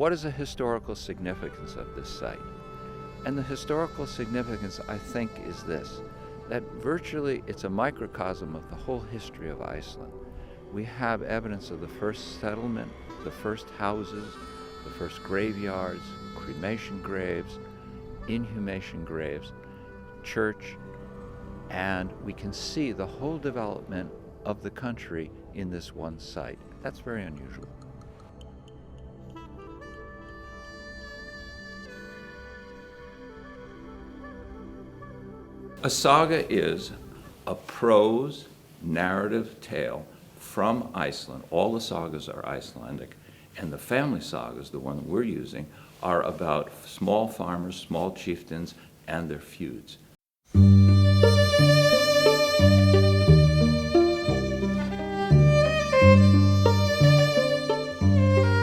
what is the historical significance of this site? And the historical significance, I think, is this, that virtually it's a microcosm of the whole history of Iceland. We have evidence of the first settlement, the first houses, the first graveyards, cremation graves, inhumation graves, church, and we can see the whole development of the country in this one site. That's very unusual. A saga is a prose narrative tale from Iceland. All the sagas are Icelandic, and the family sagas, the one that we're using, are about small farmers, small chieftains, and their feuds.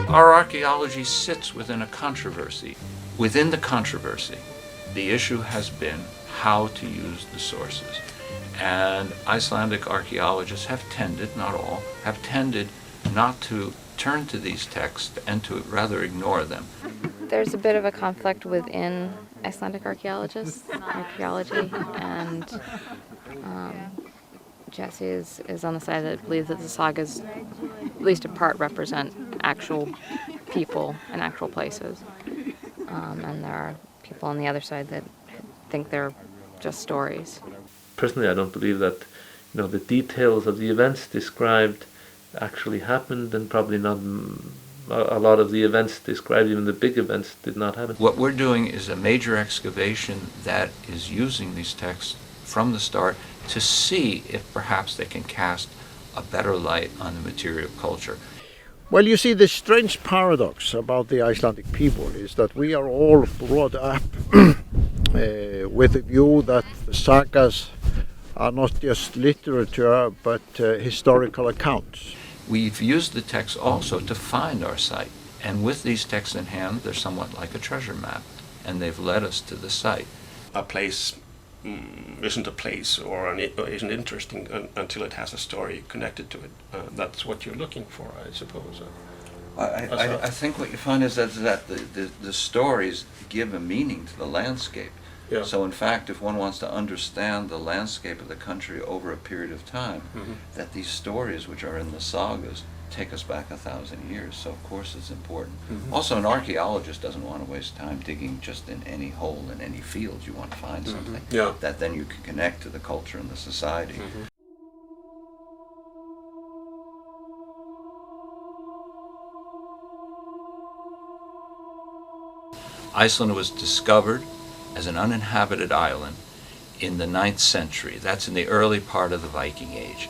Our archaeology sits within a controversy. Within the controversy, the issue has been how to use the sources. And Icelandic archaeologists have tended, not all, have tended not to turn to these texts and to rather ignore them. There's a bit of a conflict within Icelandic archaeology, and Jesse is on the side that believes that the sagas, at least in part, represent actual people and actual places. And there are people on the other side that think they're just stories. Personally, I don't believe that the details of the events described actually happened, and probably not a lot of the events described, even the big events, did not happen. What we're doing is a major excavation that is using these texts from the start to see if perhaps they can cast a better light on the material culture. Well, you see, the strange paradox about the Icelandic people is that we are all brought up with the view that the sagas are not just literature but historical accounts. We've used the text also to find our site, and with these texts in hand, they're somewhat like a treasure map, and they've led us to the site. A place isn't a place or isn't interesting until it has a story connected to it. That's what you're looking for, I suppose. I think what you find is that the stories give a meaning to the landscape. Yeah. So in fact, if one wants to understand the landscape of the country over a period of time, that these stories which are in the sagas take us back 1,000 years, so of course it's important. Also, an archaeologist doesn't want to waste time digging just in any hole in any field. You want to find something that then you can connect to the culture and the society. Iceland was discovered as an uninhabited island in the 9th century. That's in the early part of the Viking Age.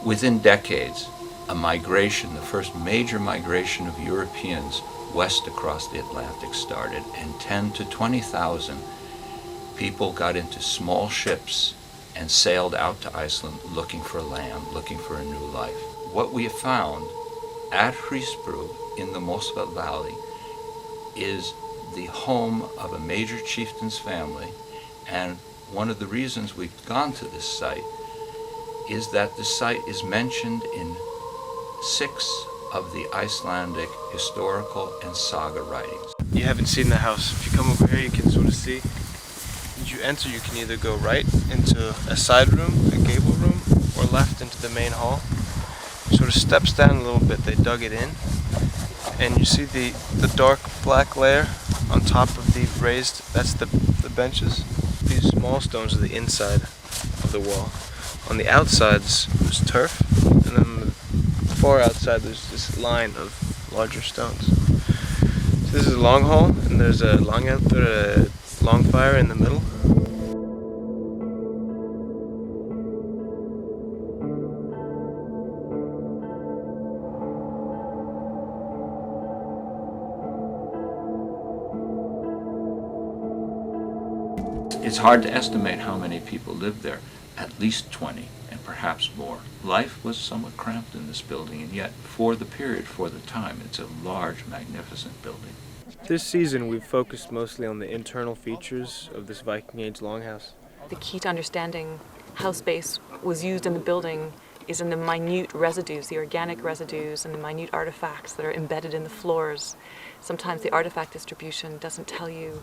Within decades, a migration, the first major migration of Europeans west across the Atlantic started, and 10 to 20,000 people got into small ships and sailed out to Iceland looking for land, looking for a new life. What we have found at Hrísbrú in the Mosfell Valley is the home of a major chieftain's family, and one of the reasons we've gone to this site is that the site is mentioned in 6 of the Icelandic historical and saga writings. You haven't seen the house. If you come over here, you can sort of see. As you enter, you can either go right into a side room, a gable room, or left into the main hall. Sort of steps down a little bit, they dug it in, and you see the dark black layer on top of the raised, that's the benches. These small stones are the inside of the wall. On the outsides, there's turf, and then on the far outside, there's this line of larger stones. So this is a long hall, and there's a long fire in the middle. It's hard to estimate how many people lived there, at least 20 and perhaps more. Life was somewhat cramped in this building, and yet for the period, for the time, it's a large, magnificent building. This season we've focused mostly on the internal features of this Viking Age longhouse. The key to understanding how space was used in the building is in the minute residues, the organic residues and the minute artifacts that are embedded in the floors. Sometimes the artifact distribution doesn't tell you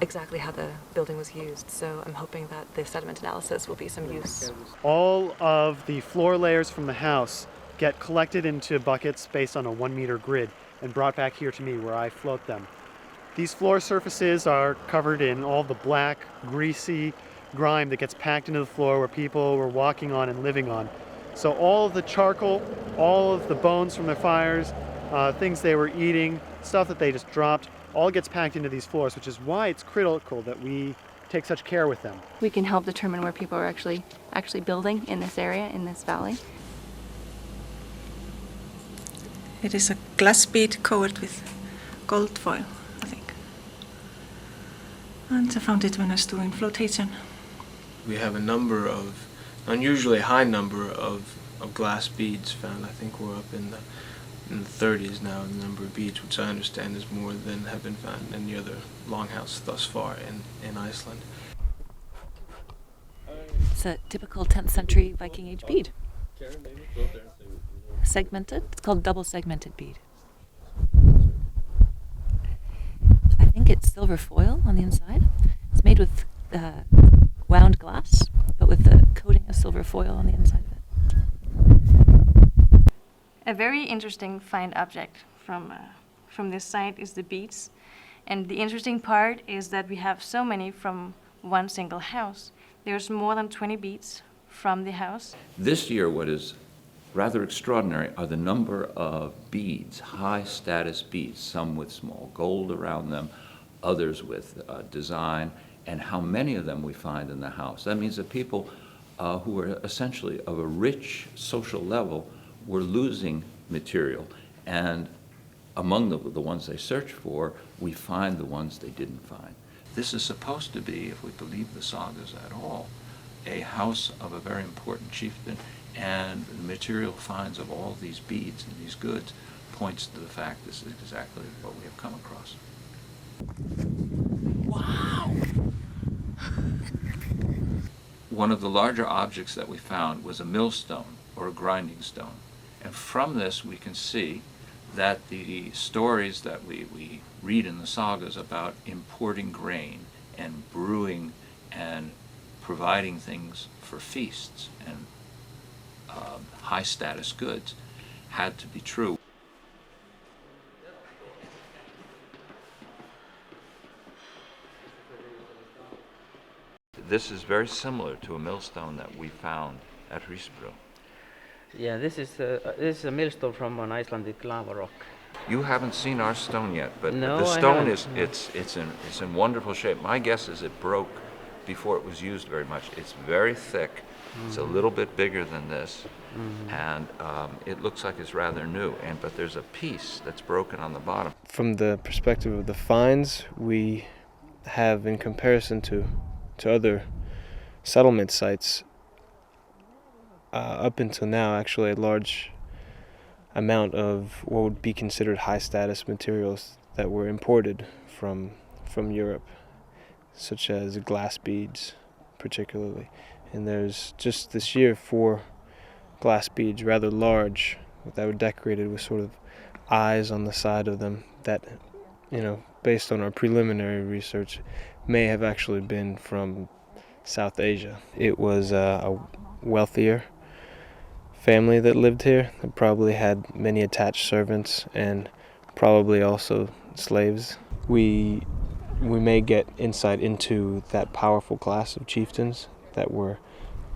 exactly how the building was used, so I'm hoping that the sediment analysis will be some use. All of the floor layers from the house get collected into buckets based on a 1 meter grid and brought back here to me where I float them. These floor surfaces are covered in all the black, greasy grime that gets packed into the floor where people were walking on and living on. So all of the charcoal, all of the bones from their fires, things they were eating, stuff that they just dropped, all gets packed into these floors, which is why it's critical that we take such care with them. We can help determine where people are actually building in this area, in this valley. It is a glass bead covered with gold foil, I think. And I found it when I was doing flotation. We have a number of, unusually high number of glass beads found. I think we're up in the 30s now, the number of beads, which I understand is more than have been found in any other longhouse thus far in Iceland. It's a typical 10th century Viking Age bead. Segmented. It's called double segmented bead. I think it's silver foil on the inside. It's made with wound glass, but with the coating of silver foil on the inside of it. A very interesting find object from this site is the beets. And the interesting part is that we have so many from one single house. There's more than 20 beets from the house. This year, what is rather extraordinary are the number of beads, high status beads, some with small gold around them, others with design, and how many of them we find in the house. That means that people who are essentially of a rich social level were losing material, and among the ones they search for, we find the ones they didn't find. This is supposed to be, if we believe the sagas at all, a house of a very important chieftain, and the material finds of all these beads and these goods points to the fact this is exactly what we have come across. Wow! One of the larger objects that we found was a millstone, or a grinding stone. And from this we can see that the stories that we read in the sagas about importing grain and brewing and providing things for feasts and high status goods had to be true. This is very similar to a millstone that we found at Hrísbrú. Yeah, this is a millstone from an Icelandic lava rock. You haven't seen our stone yet, but No, the I stone haven't. it's in wonderful shape. My guess is it broke before it was used very much. It's very thick. It's a little bit bigger than this, and it looks like it's rather new. But there's a piece that's broken on the bottom. From the perspective of the finds, we have, in comparison to other settlement sites, up until now, actually a large amount of what would be considered high status materials that were imported from Europe, such as glass beads particularly. And there's just this year 4 glass beads, rather large, that were decorated with sort of eyes on the side of them that, based on our preliminary research, may have actually been from South Asia. It was a wealthier family that lived here, that probably had many attached servants and probably also slaves. We may get insight into that powerful class of chieftains that were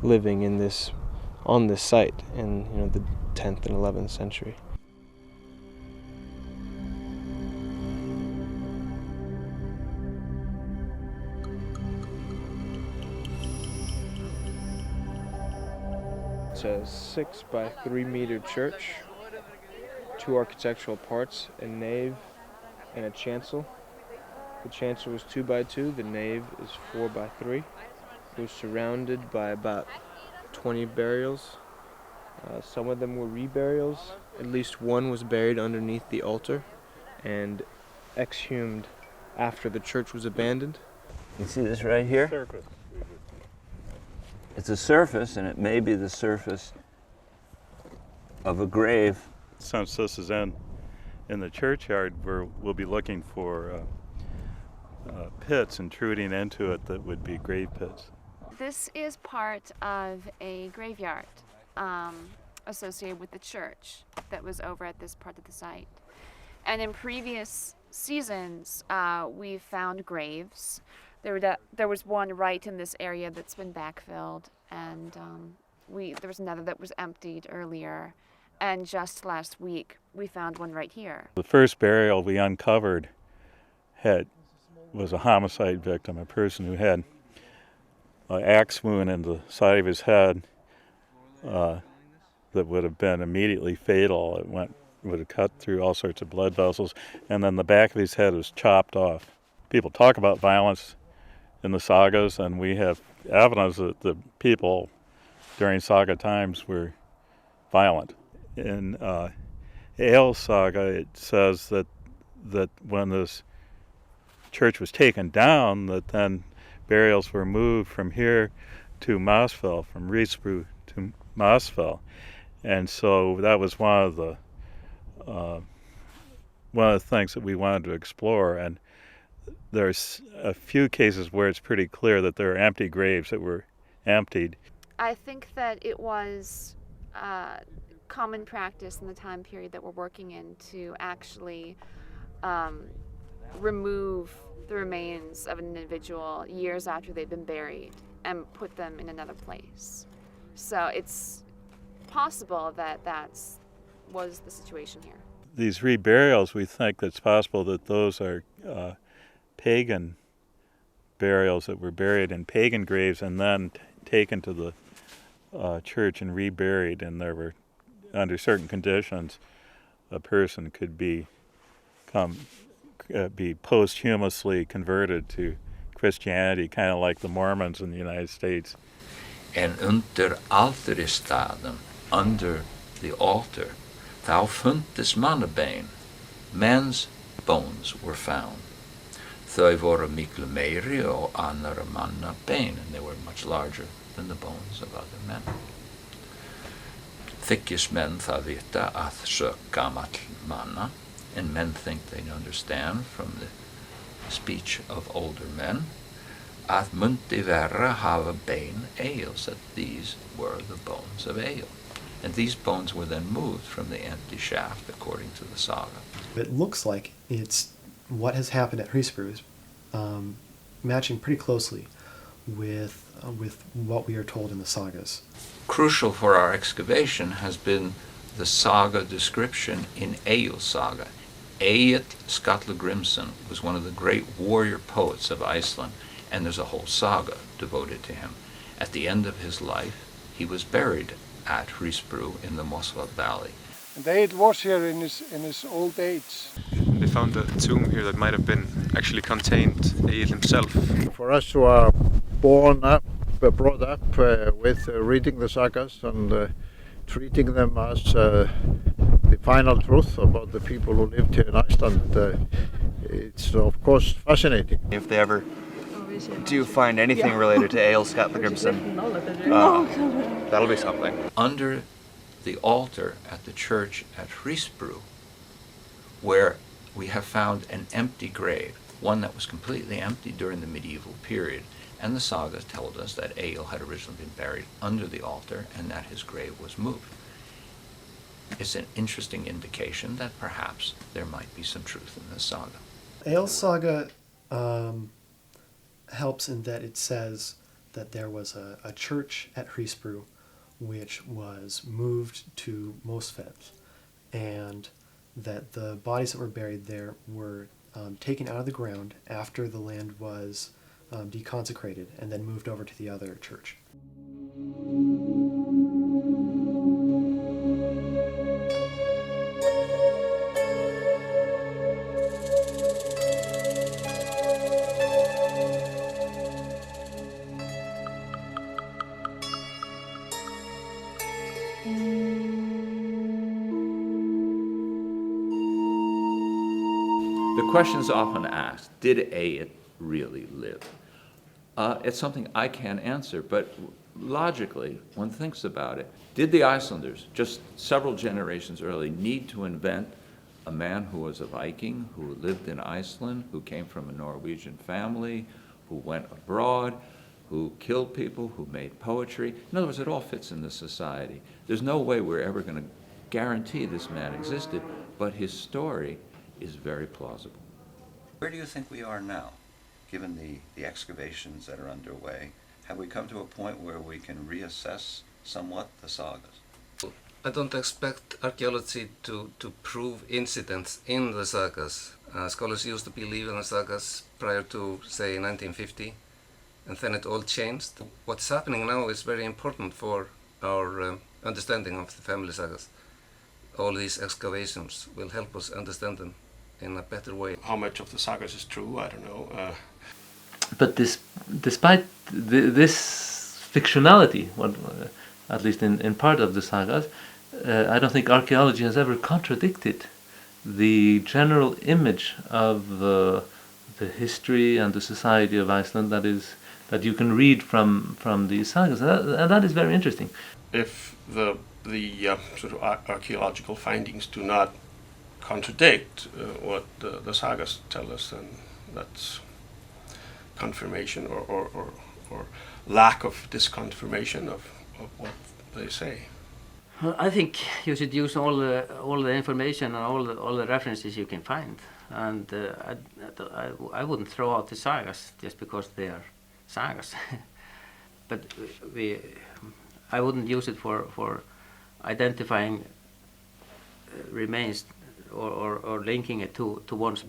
living on this site in the 10th and 11th century. It's a 6 by 3 meter church, 2 architectural parts, a nave and a chancel. The chancel was 2 by 2, the nave is 4 by 3. It was surrounded by about 20 burials. Some of them were reburials. At least one was buried underneath the altar and exhumed after the church was abandoned. You see this right here? It's a surface, and it may be the surface of a grave. Since this is in the churchyard, we'll be looking for pits intruding into it that would be grave pits. This is part of a graveyard associated with the church that was over at this part of the site. And in previous seasons, we found graves. There was one right in this area that's been backfilled, and there was another that was emptied earlier. And just last week, we found one right here. The first burial we uncovered was a homicide victim, a person who had an axe wound in the side of his head that would have been immediately fatal. It would have cut through all sorts of blood vessels, and then the back of his head was chopped off. People talk about violence in the sagas, and we have evidence that the people during saga times were violent. In Egil's saga, it says that when this church was taken down, that then burials were moved from here to Mosfell, from Risbru to Mosfell, and so that was one of the things that we wanted to explore. And there's a few cases where it's pretty clear that there are empty graves that were emptied. I think that it was common practice in the time period that we're working in to actually remove the remains of an individual years after they've been buried and put them in another place. So it's possible that was the situation here. These reburials, we think it's possible that those are pagan burials that were buried in pagan graves and then taken to the church and reburied, and there were, under certain conditions, a person could be posthumously converted to Christianity, kind of like the Mormons in the United States. And under altarstaden, under the altar, thou fundis mannabein, men's bones were found. Þau voru miklu meiri og annarra manna bein, and they were much larger than the bones of other men. Þykist menn það vita að sök gamall manna, and men think they understand from the speech of older men, að mundi vera hafa bein Egils, that these were the bones of Egil. And these bones were then moved from the empty shaft, according to the saga. It looks like it's what has happened at Risbru, matching pretty closely with what we are told in the sagas. Crucial for our excavation has been the saga description in Egil's saga. Egil Skallagrimsson was one of the great warrior poets of Iceland, and there's a whole saga devoted to him. At the end of his life, he was buried at Risbru in the Mosfell Valley. And Egil was here in his old age. They found a tomb here that might have been actually contained Egil himself. For us who are brought up with reading the sagas and treating them as the final truth about the people who lived here in Iceland, it's of course fascinating. If they ever do find anything related to Egil Skallagrimsson, that'll be something. Under the altar at the church at Risbru, where we have found an empty grave, one that was completely empty during the medieval period, and the sagas told us that Egil had originally been buried under the altar and that his grave was moved. It's an interesting indication that perhaps there might be some truth in this saga. Egil's saga helps in that it says that there was a church at Risbru which was moved to Mosfell, and that the bodies that were buried there were taken out of the ground after the land was deconsecrated and then moved over to the other church. The question is often asked, did Egil really live? It's something I can't answer, but logically, one thinks about it, did the Icelanders, just several generations early, need to invent a man who was a Viking, who lived in Iceland, who came from a Norwegian family, who went abroad, who killed people, who made poetry? In other words, it all fits in the society. There's no way we're ever going to guarantee this man existed, but his story is very plausible. Where do you think we are now, given the excavations that are underway? Have we come to a point where we can reassess somewhat the sagas? I don't expect archaeology to prove incidents in the sagas. Scholars used to believe in the sagas prior to, say, 1950, and then it all changed. What's happening now is very important for our understanding of the family sagas. All these excavations will help us understand them in a better way. How much of the sagas is true, I don't know. But despite this fictionality, at least in part of the sagas, I don't think archaeology has ever contradicted the general image of the history and the society of Iceland that you can read from these sagas, and that is very interesting. If the sort of archaeological findings do not contradict what the sagas tell us, then that's confirmation or lack of disconfirmation of what they say. I think you should use all the information and all the references you can find, and I wouldn't throw out the sagas just because they are sagas. But I wouldn't use it for identifying remains or linking it to one's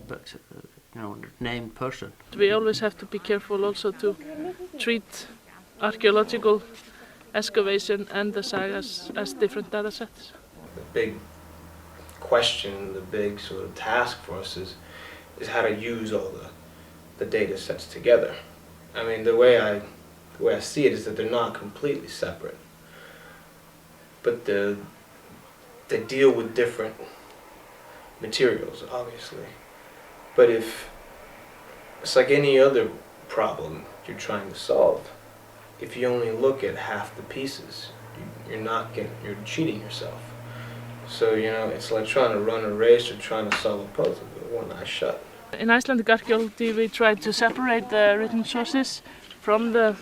named person. We always have to be careful also to treat archaeological excavation and the sagas as different data sets. The big question, the big sort of task for us is how to use all the data sets together. I mean, the way I see it is that they're not completely separate, but they deal with different materials, obviously. But if it's like any other problem you're trying to solve, if you only look at half the pieces, you're cheating yourself. So, it's like trying to run a race or trying to solve a puzzle with one eye shut. In Icelandic archaeology, we try to separate the written sources from the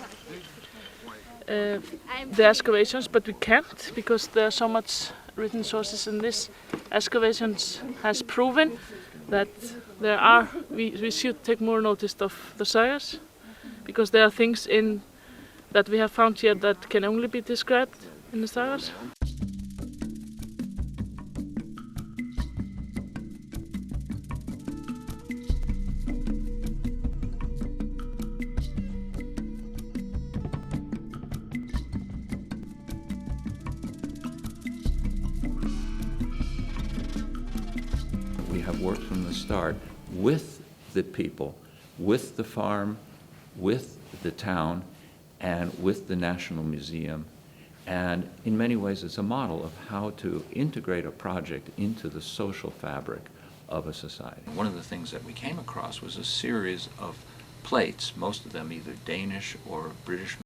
excavations, but we can't because there are so much written sources in this. Excavations has proven that we should take more notice of the sagas, because there are things that we have found here that can only be described in the sagas. We have worked from the start with the people, with the farm, with the town, and with the National Museum. And in many ways it's a model of how to integrate a project into the social fabric of a society. One of the things that we came across was a series of plates, most of them either Danish or British